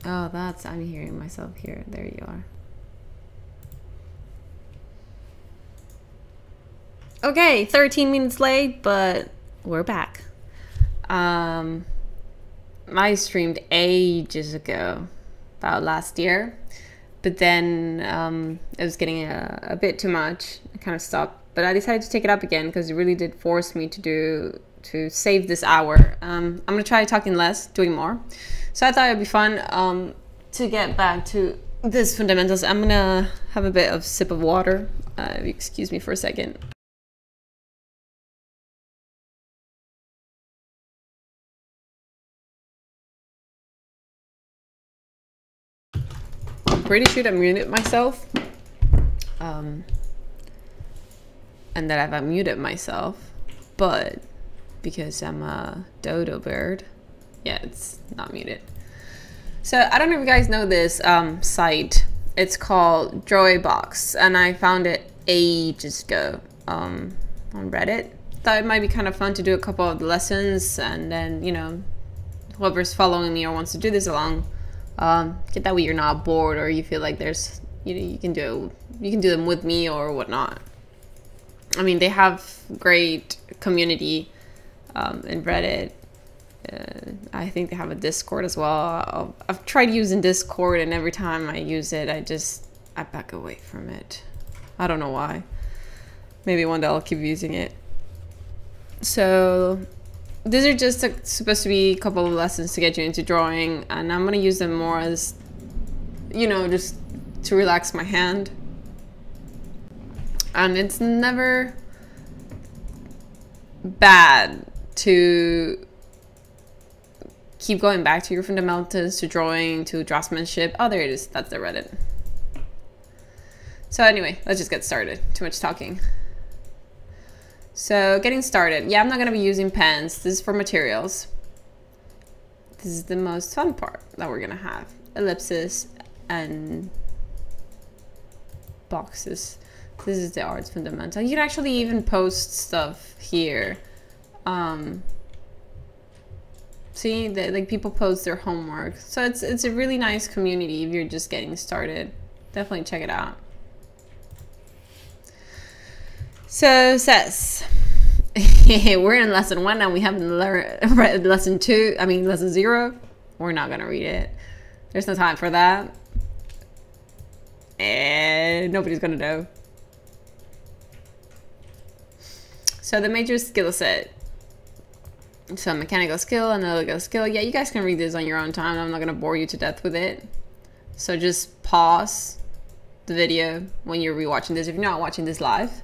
Oh, I'm hearing myself here. There you are. Okay, 13 minutes late, but we're back. I streamed ages ago, about last year, but then it was getting a bit too much. I kind of stopped, but I decided to take it up again because it really did force me to save this hour. I'm gonna try talking less, doing more. So I thought it'd be fun to get back to this fundamentals. I'm gonna have a bit of sip of water. If you excuse me for a second. I'm pretty sure I muted myself. And that I've unmuted myself, but because I'm a dodo bird, yeah, it's not muted. So I don't know if you guys know this site. It's called Drawabox, and I found it ages ago on Reddit. Thought it might be kind of fun to do a couple of lessons, and then, you know, whoever's following me or wants to do this along, get that way you're not bored, or you feel like there's, you know, you can do them with me or whatnot. I mean, they have great community in Reddit. I think they have a Discord as well. I've tried using Discord, and every time I use it, I back away from it. I don't know why. Maybe one day I'll keep using it. So these are just supposed to be a couple of lessons to get you into drawing, and I'm gonna use them more as, you know, just to relax my hand. And it's never bad to keep going back to your fundamentals, to drawing, to draftsmanship. Oh, there it is. That's the Reddit. So anyway, let's just get started. Too much talking. So getting started. Yeah, I'm not going to be using pens. This is for materials. This is the most fun part that we're going to have. Ellipses and boxes. This is the arts fundamental. You can actually even post stuff here. See, like people post their homework. So it's a really nice community if you're just getting started. Definitely check it out. So it says, we're in lesson 1 and we haven't read lesson 2. I mean, lesson 0. We're not gonna read it. There's no time for that. And nobody's gonna know. So the major skill set. So mechanical skill, analytical skill. Yeah, you guys can read this on your own time. I'm not gonna bore you to death with it. So just pause the video when you're rewatching this. If you're not watching this live,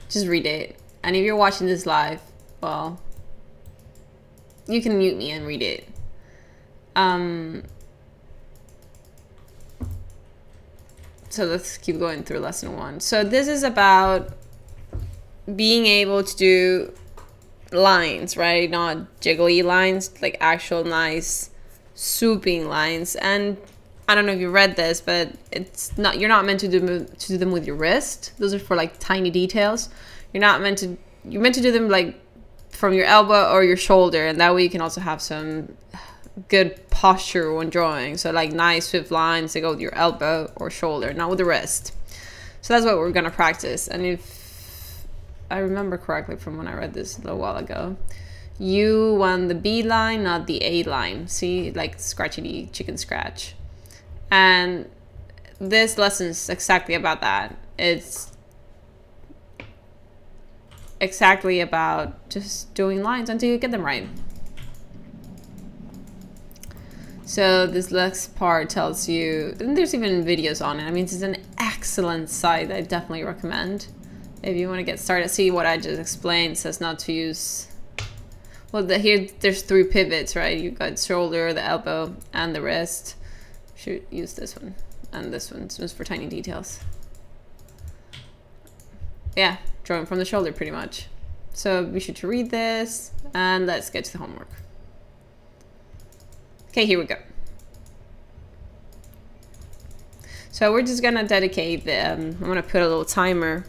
just read it. And if you're watching this live, well, you can mute me and read it. So let's keep going through lesson 1. So this is about being able to do lines, right? Not jiggly lines, like actual nice swooping lines. And I don't know if you read this, but it's not, you're not meant to do them with your wrist. Those are for like tiny details. You're meant to do them like from your elbow or your shoulder, and that way you can also have some good posture when drawing. So like nice swift lines that go with your elbow or shoulder, not with the wrist. So that's what we're gonna practice. And if I remember correctly from when I read this a little while ago, you want the B line, not the A line. See, like scratchy chicken scratch. And this lesson is exactly about that. It's exactly about just doing lines until you get them right. So this next part tells you, and there's even videos on it. I mean, it's an excellent site that I definitely recommend. If you want to get started, see what I just explained. It says not to use, well, here there's 3 pivots, right? You've got shoulder, the elbow, and the wrist. Should use this one and this one. This one's for tiny details. Yeah, drawing from the shoulder pretty much. So be sure to read this, and let's get to the homework. Okay, here we go. So we're just gonna dedicate the, I'm gonna put a little timer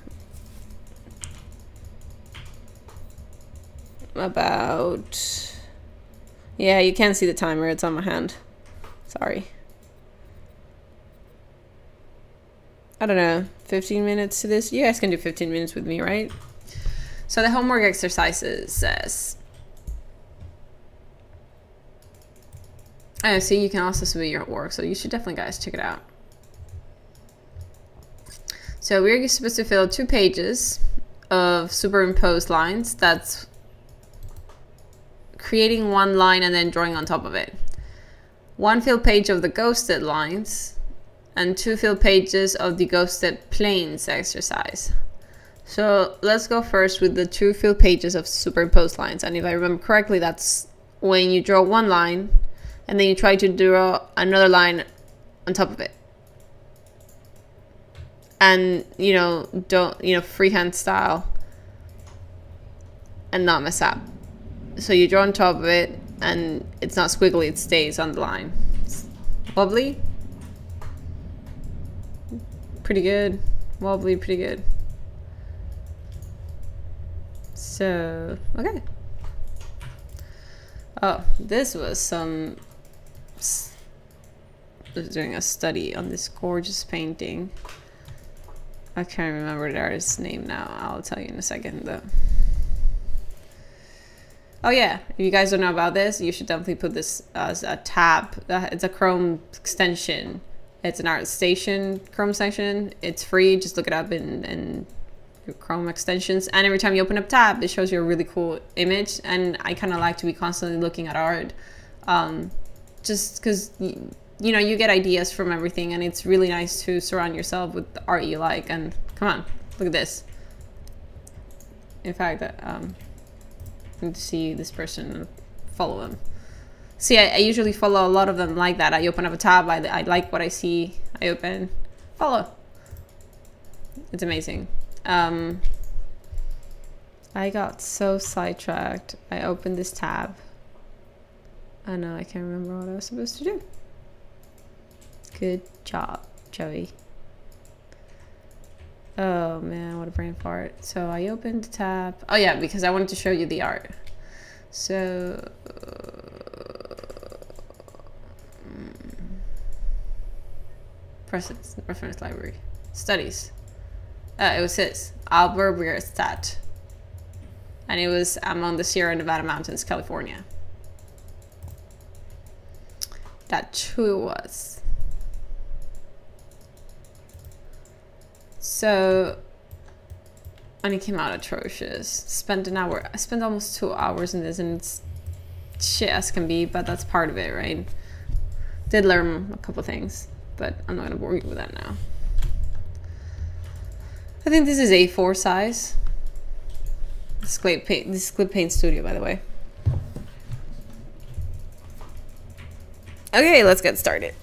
about, yeah, you can't see the timer, it's on my hand, sorry. I don't know, 15 minutes to this. You guys can do 15 minutes with me, right? So the homework exercises says, oh, see, you can also submit your work, so you should definitely, guys, check it out. So we're supposed to fill 2 pages of superimposed lines. That's creating 1 line and then drawing on top of it. 1 fill page of the ghosted lines and 2 fill pages of the ghosted planes exercise. So let's go first with the 2 fill pages of superimposed lines. And if I remember correctly, that's when you draw 1 line and then you try to draw another line on top of it. And, you know, don't, you know, freehand style and not mess up. So you draw on top of it and it's not squiggly, it stays on the line. It's wobbly. Pretty good. Wobbly, pretty good. So, okay. Oh, this was some... I was doing a study on this gorgeous painting. I can't remember the artist's name now. I'll tell you in a second, though. Oh yeah, if you guys don't know about this, you should definitely put this as a tab. It's a Chrome extension. It's an ArtStation Chrome extension. It's free. Just look it up in your Chrome extensions. And every time you open up tab, it shows you a really cool image. And I kind of like to be constantly looking at art, just because you know, you get ideas from everything, and it's really nice to surround yourself with the art you like. And come on, look at this. In fact, I need to see this person and follow them. See, I usually follow a lot of them like that. I open up a tab, I like what I see, I open, follow. It's amazing. I got so sidetracked. I opened this tab. I know, I can't remember what I was supposed to do. Good job, Joey. Oh man, what a brain fart. So I opened the tab. Oh yeah, because I wanted to show you the art. So reference library. Studies. It was his. Albert Bierstadt. And it was among the Sierra Nevada mountains, California. That's who it was. So, and it came out atrocious. Spent an hour. I spent almost 2 hours in this, and it's shit as can be, but that's part of it, right? Did learn a couple things, but I'm not gonna bore you with that now. I think this is A4 size. This is Clip Paint Studio, by the way. Okay, let's get started.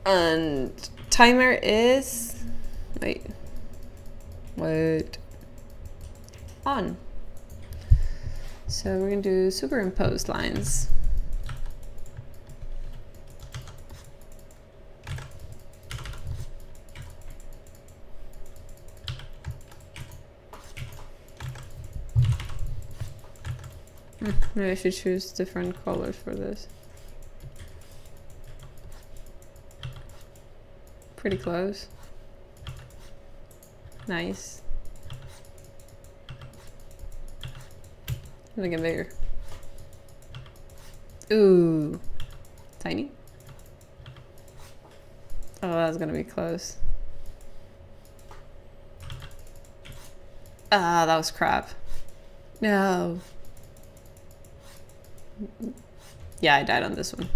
And timer is... Wait. On. So we're gonna do superimposed lines. Maybe I should choose different colors for this. Pretty close. Nice. Make it bigger. Ooh. Tiny. Oh, that's gonna be close. Ah, that was crap. No. Yeah, I died on this one.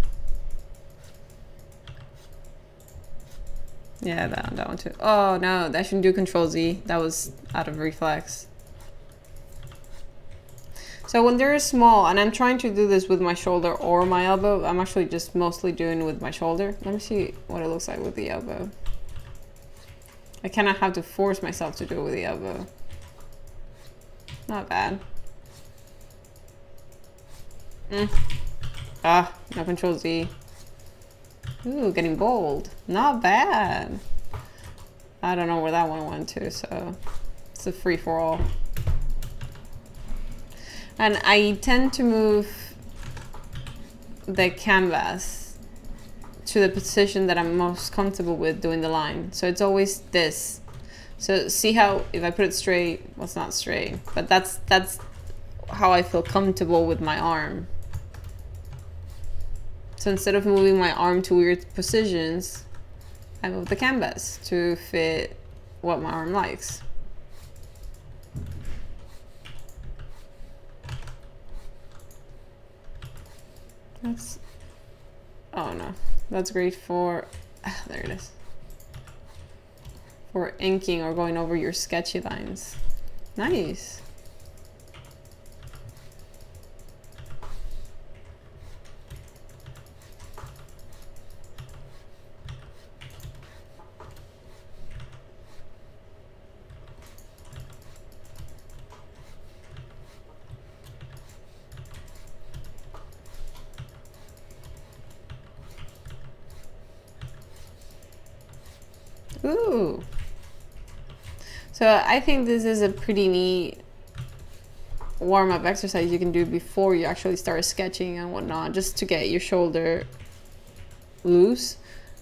Yeah, that one too. Oh no, I shouldn't do Control Z. That was out of reflex. So when they're small, and I'm trying to do this with my shoulder or my elbow, I'm actually just mostly doing it with my shoulder. Let me see what it looks like with the elbow. I kind of have to force myself to do it with the elbow. Not bad. Ah, no Control Z. Ooh, getting bold. Not bad. I don't know where that one went to, so it's a free-for-all. And I tend to move the canvas to the position that I'm most comfortable with doing the line. So it's always this. So see how if I put it straight, well, it's not straight, but that's how I feel comfortable with my arm. So instead of moving my arm to weird positions, I move the canvas to fit what my arm likes. That's, oh no, that's great for, there it is. For inking or going over your sketchy lines. Nice. Ooh. So I think this is a pretty neat warm-up exercise you can do before you actually start sketching and whatnot, just to get your shoulder loose.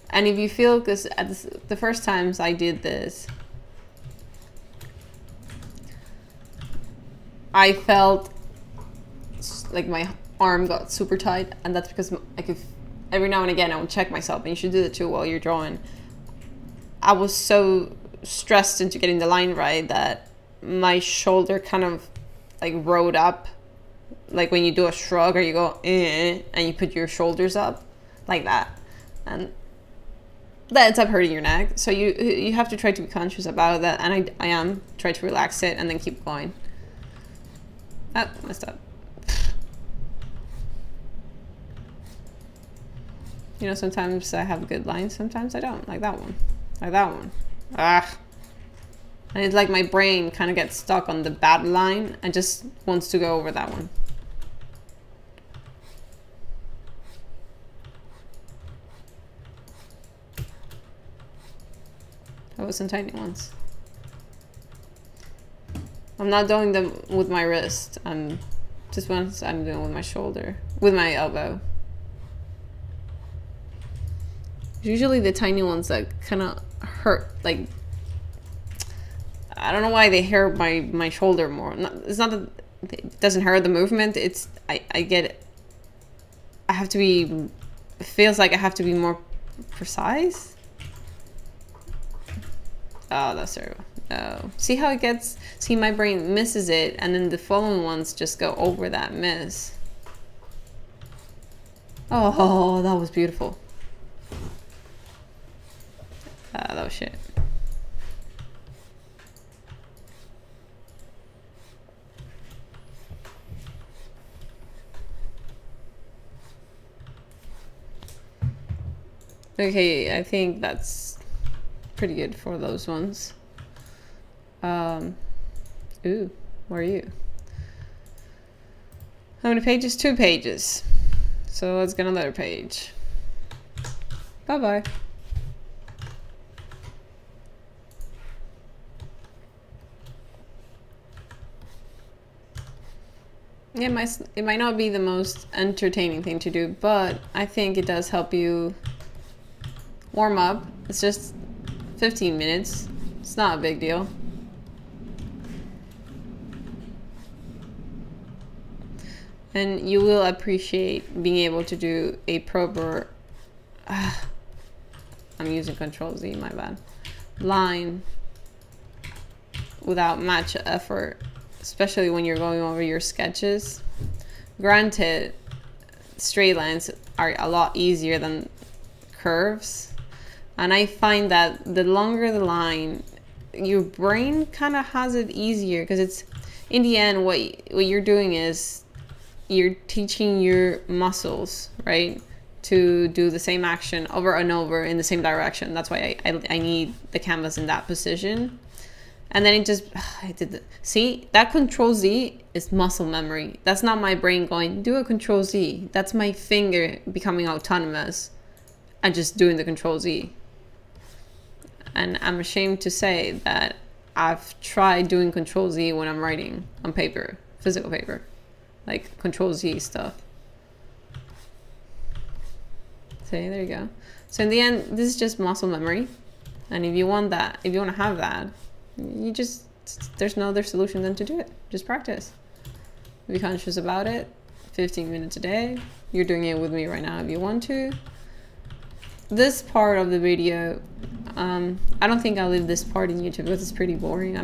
And if you feel, because at the first times I did this, I felt like my arm got super tight, and that's because I could, every now and again I would check myself, and you should do that too while you're drawing. I was so stressed into getting the line right that my shoulder kind of like rode up, like when you do a shrug or you go and you put your shoulders up like that, and that ends up hurting your neck. So you have to try to be conscious about that, and I am try to relax it and then keep going. Oh, messed up. You know, sometimes I have good lines, sometimes I don't, like that one. Like that one. Ah. And it's like my brain kind of gets stuck on the bad line and just wants to go over that one. That was some tiny ones. I'm not doing them with my wrist. Just ones I'm doing with my shoulder, with my elbow. Usually the tiny ones that kind of hurt, like, I don't know why they hurt my shoulder more. It's not that it doesn't hurt the movement, it's, I get it. I have to be, it feels like I have to be more precise. Oh, that's terrible. No. See how it gets, see my brain misses it, and then the following ones just go over that miss. Oh, that was beautiful. That was shit. Okay, I think that's pretty good for those ones. Ooh, where are you? How many pages? 2 pages. So let's get another page. Bye-bye. It might not be the most entertaining thing to do, but I think it does help you warm up. It's just 15 minutes. It's not a big deal. And you will appreciate being able to do a proper, I'm using Control Z, my bad, line without much effort, especially when you're going over your sketches. Granted, straight lines are a lot easier than curves, and I find that the longer the line, your brain kind of has it easier, because it's, in the end, what you're doing is you're teaching your muscles, right, to do the same action over and over in the same direction. That's why I need the canvas in that position. And then it just, I did the, see, that Control Z is muscle memory. That's not my brain going, do a Control Z. That's my finger becoming autonomous and just doing the Control Z. And I'm ashamed to say that I've tried doing Control Z when I'm writing on paper, physical paper, like Control Z stuff. See, there you go. So in the end, this is just muscle memory. And if you want that, if you want to have that, you just, there's no other solution than to do it. Just practice. Be conscious about it. 15 minutes a day. You're doing it with me right now if you want to. This part of the video, I don't think I'll leave this part in YouTube because it's pretty boring. I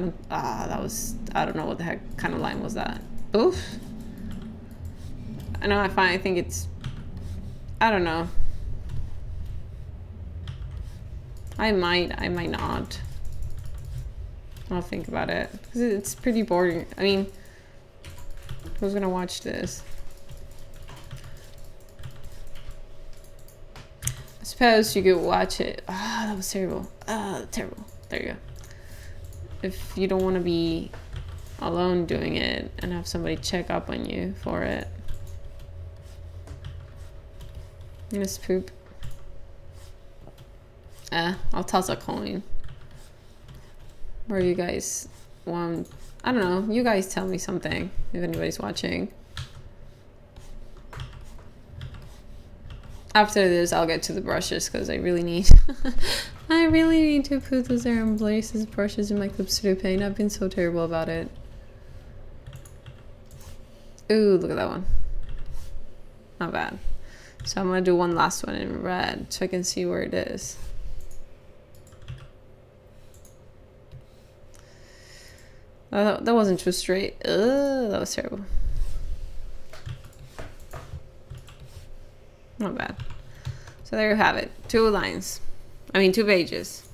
don't know what the heck kind of line was that. Oof. I know, I think it's, I don't know. I might not. I'll think about it because it's pretty boring. I mean, who's gonna watch this? I suppose you could watch it. Ah, that was terrible. Ah, terrible. There you go. If you don't want to be alone doing it and have somebody check up on you for it. I'm gonna poop. I'll toss a coin. Or you guys want, I don't know, you guys tell me something if anybody's watching. After this, I'll get to the brushes because I really need I really need to put those Iron Blazes brushes in my clip studio paint. I've been so terrible about it. Ooh, look at that one. Not bad. So I'm gonna do one last one in red so I can see where it is. Oh, that wasn't too straight. Ugh, that was terrible. Not bad. So there you have it. 2 lines. I mean 2 pages.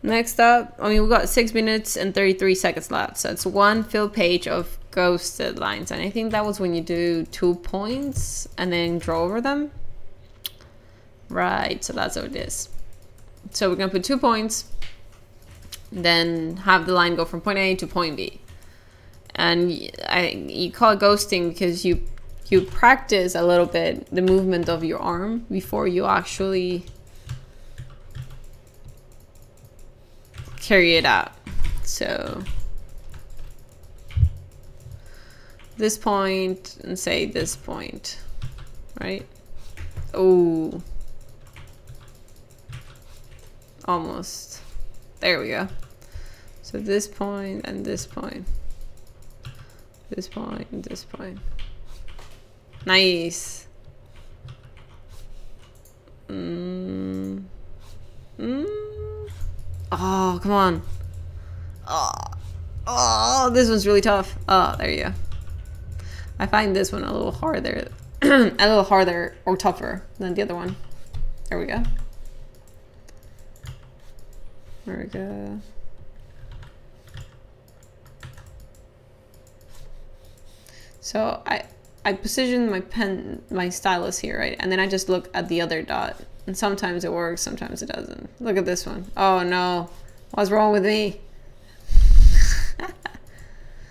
Next up, I mean, we've got 6 minutes and 33 seconds left. So it's 1 filled page of ghosted lines. And I think that was when you do 2 points and then draw over them. Right, so that's what it is. So we're gonna put 2 points, then have the line go from point A to point B. And you call it ghosting because you practice a little bit the movement of your arm before you actually carry it out. So this point and say this point, right? Oh, almost. There we go. So this point and this point. This point and this point. Nice. Oh, come on. Oh, this one's really tough. Oh, there you go. I find this one a little harder, a little harder or tougher than the other one. There we go. There we go. So I position my stylus here, right? And then I just look at the other dot. And sometimes it works, sometimes it doesn't. Look at this one. Oh no, what's wrong with me?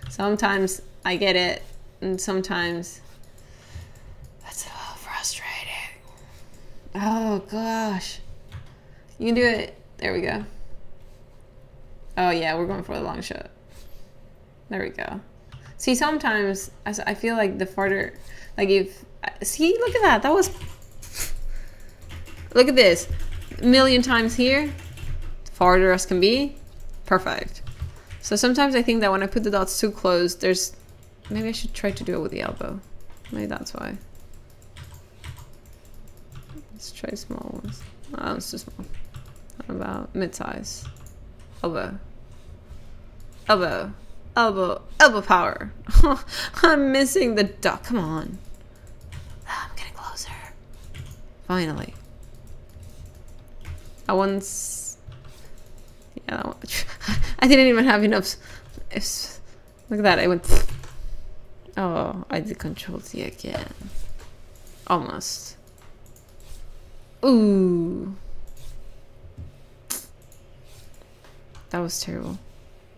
Sometimes I get it, and sometimes that's a little frustrating. Oh gosh. You can do it. There we go. Oh yeah, we're going for the long shot. There we go. See, sometimes I feel like the farther, like if, see, look at that. That was, look at this. A million times here, farther as can be, perfect. So sometimes I think that when I put the dots too close, there's, maybe I should try to do it with the elbow. Maybe that's why. Let's try small ones. Oh, it's too small. What about mid-size? Elbow. Elbow. Elbow. Elbow power. I'm missing the dot. Come on. I'm getting closer. Finally. I once... Yeah, that one. I didn't even have enough... Look at that. I went... Oh, I did Control Z again. Almost. Ooh. That was terrible.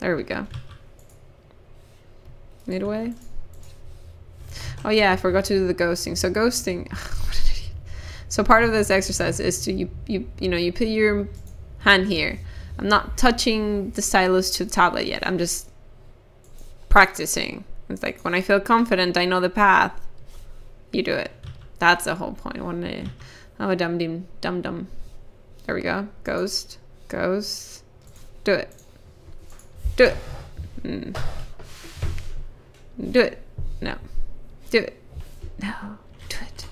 There we go. Midway. Oh yeah, I forgot to do the ghosting. So ghosting. What an idiot. So part of this exercise is to you know, you put your hand here. I'm not touching the stylus to the tablet yet. I'm just practicing. It's like when I feel confident, I know the path. You do it. That's the whole point, wasn't it? Oh, dum. There we go. Ghost. Ghost. Do it. Do it. Do it. No. Do it. No. Do it.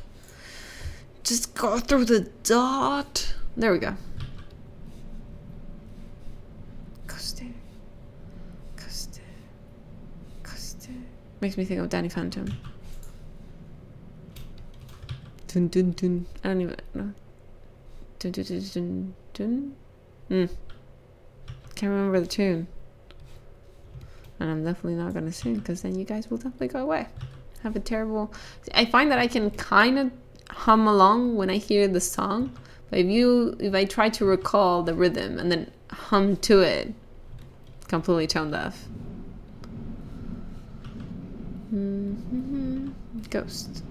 Just go through the dot. There we go. Ghost. Ghost. Ghost. Makes me think of Danny Phantom. Dun dun dun. I don't even know. Dun dun dun dun dun. Can't remember the tune. And I'm definitely not gonna sing because then you guys will definitely go away. Have a terrible. I find that I can kind of hum along when I hear the song, but if I try to recall the rhythm and then hum to it, completely tone deaf. Ghost.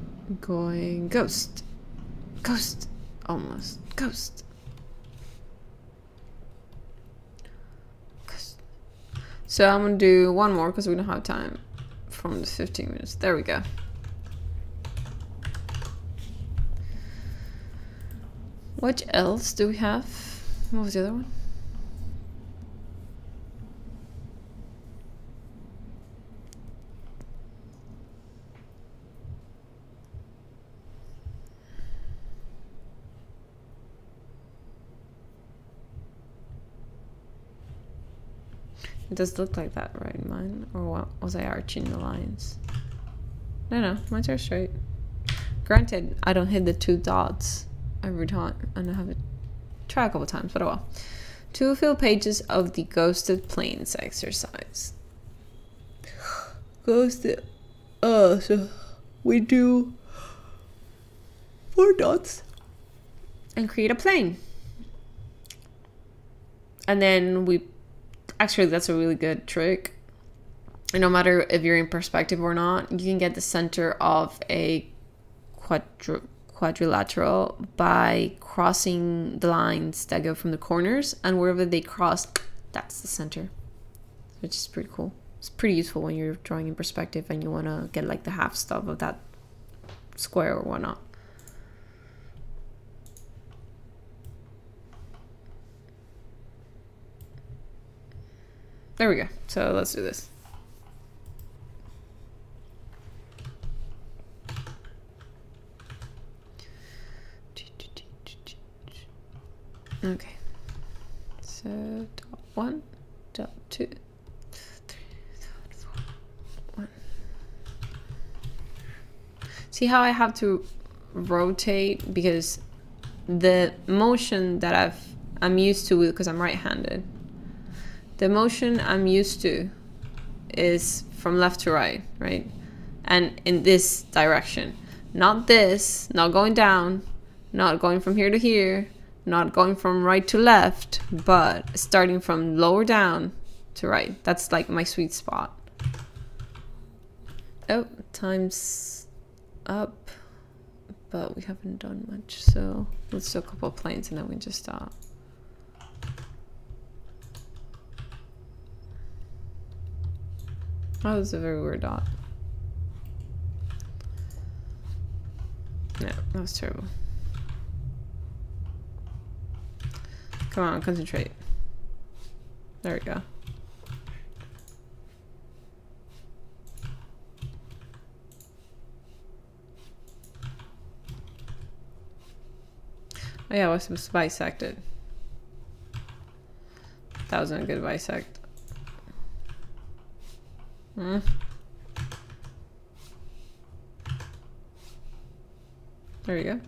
Going ghost. Ghost. Almost. Ghost. Ghost. So I'm gonna do one more because we don't have time from the 15 minutes. There we go. What else do we have? What was the other one? It does look like that, right? Mine? Or what? Was I arching the lines? No, mine's are straight. Granted, I don't hit the 2 dots every time, and I have to try a couple times, but oh well. 2 fill pages of the ghosted planes exercise. Ghosted. So we do 4 dots and create a plane. And then we actually, that's a really good trick. And no matter if you're in perspective or not, you can get the center of a quadrilateral by crossing the lines that go from the corners, and wherever they cross, that's the center, which is pretty cool. It's pretty useful when you're drawing in perspective and you want to get like the half stop of that square or whatnot. There we go. So let's do this. Okay. So dot 1, dot 2, 3, dot 4, 1. See how I have to rotate because the motion that I'm used to because I'm right-handed. The motion I'm used to is from left to right, right? And in this direction. Not this, not going down, not going from here to here, not going from right to left, but starting from lower down to right. That's like my sweet spot. Oh, time's up, but we haven't done much. So let's do a couple of planes and then we just stop. Oh, that was a very weird dot. No, that was terrible. Come on, concentrate. There we go. Oh yeah, I was supposed to bisect it. That wasn't a good bisect. There you go.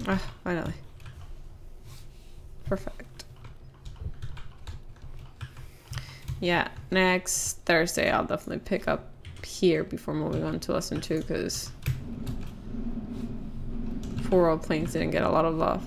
Ah, finally. Perfect. Yeah, next Thursday I'll definitely pick up here before moving on to lesson 2 because 4 row planes didn't get a lot of love.